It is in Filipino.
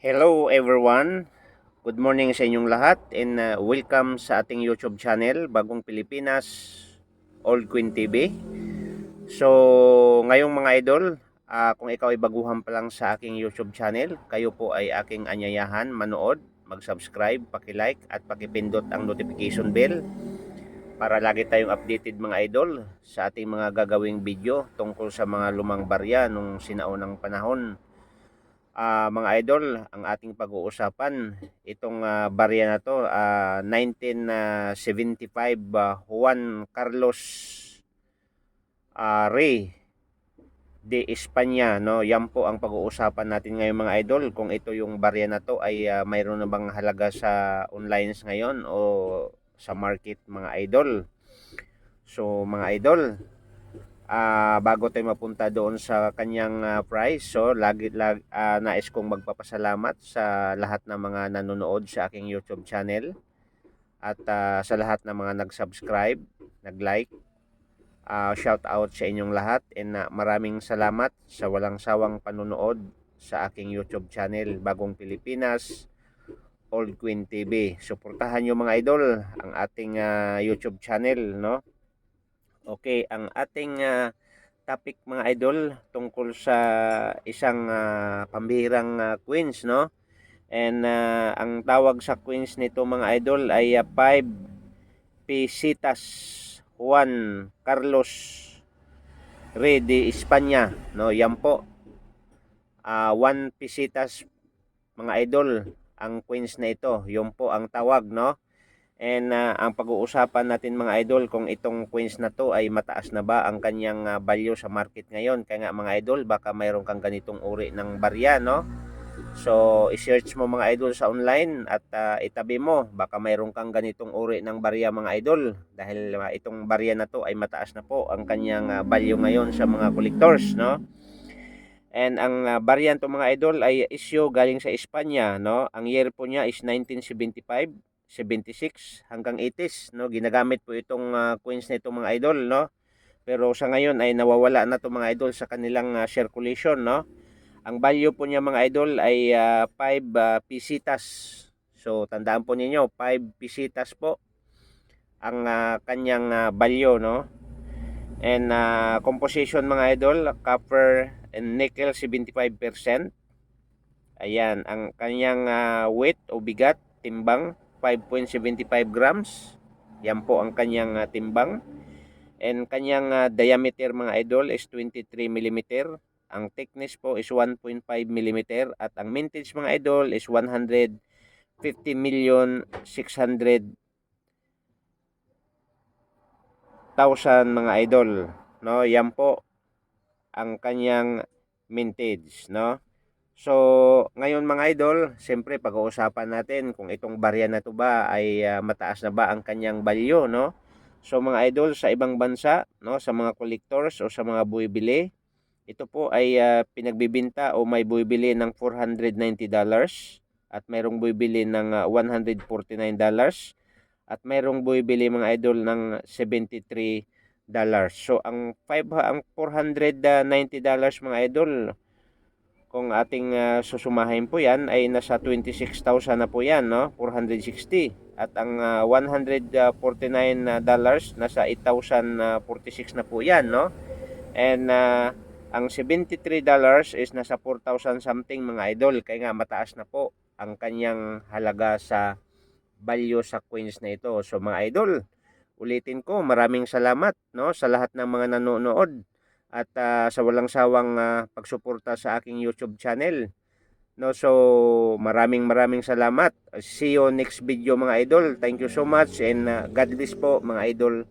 Hello everyone, good morning sa inyong lahat and welcome sa ating YouTube channel, Bagong Pilipinas, Old Queen TV. So ngayong mga idol, kung ikaw ay baguhan pa lang sa aking YouTube channel, kayo po ay aking anyayahan manood, mag-subscribe, paki-like at pakipindot ang notification bell para lagi tayong updated mga idol sa ating mga gagawing video tungkol sa mga lumang barya nung sinaunang panahon. Mga idol, ang ating pag-uusapan, itong barya na to, 1975 Juan Carlos Rey de España, no? Yan po ang pag-uusapan natin ngayon mga idol, kung ito yung barya na to ay mayroon na bang halaga sa online ngayon o sa market mga idol. So mga idol, bago tayo mapunta doon sa kanyang price, so nais kong magpapasalamat sa lahat ng mga nanonood sa aking YouTube channel at sa lahat ng mga nag-subscribe, nag-like. Shout out sa inyong lahat and maraming salamat sa walang sawang panonood sa aking YouTube channel, Bagong Pilipinas, Old Queen TV. Suportahan nyo mga idol ang ating YouTube channel, no? Okay, ang ating topic mga idol tungkol sa isang pambihirang queens, no? And ang tawag sa queens nito mga idol ay 5 Pisitas Juan Carlos Rey de España, no? Yan po. 1 Pisitas mga idol ang queens na ito. Yun po ang tawag, no? And ang pag-uusapan natin mga idol, kung itong queens na to ay mataas na ba ang kanyang value sa market ngayon. Kaya nga mga idol, baka mayroon kang ganitong uri ng barya, no? So i-search mo mga idol sa online at itabi mo, baka mayroon kang ganitong uri ng barya mga idol. Dahil itong barya na to ay mataas na po ang kanyang value ngayon sa mga collectors, no? And ang barya to mga idol ay issue galing sa Espanya, no? Ang year po niya is 1975, 76 hanggang 80s, no? Ginagamit po itong coins na itong mga idol, no? Pero sa ngayon ay nawawala na to mga idol sa kanilang circulation, no? Ang value po niya mga idol ay 5 pisitas. So tandaan po ninyo, 5 pisitas po ang kanyang value, no? And composition mga idol, copper and nickel 75%. Ayan, ang kanyang weight o bigat, timbang 5.75 grams. Yan po ang kanyang timbang. And kanyang diameter mga idol is 23 mm. Ang thickness po is 1.5 mm. At ang mintage mga idol is 150,600,000 mga idol. No, yan po ang kanyang mintage, no? So, ngayon mga idol, siyempre pag-uusapan natin kung itong barya na to ba ay mataas na ba ang kanyang value, no? So mga idol, sa ibang bansa, no, sa mga collectors o sa mga buwibili, ito po ay pinagbibinta o may buwibili ng $490 at mayroong buwibili ng $149 at mayroong buwibili mga idol ng $73. So ang $490 mga idol, kung ating susumahin po yan ay nasa 26,000 na po yan, no? 460. At ang $149 nasa 8,046 na po yan, no? And ang $73 is nasa 4,000 something mga idol. Kaya nga mataas na po ang kanyang halaga sa value sa coins na ito. So mga idol, ulitin ko, maraming salamat, no, sa lahat ng mga nanonood at sa walang sawang pagsuporta sa aking YouTube channel, no? So maraming salamat. See you next video mga idol. Thank you so much and God bless po mga idol.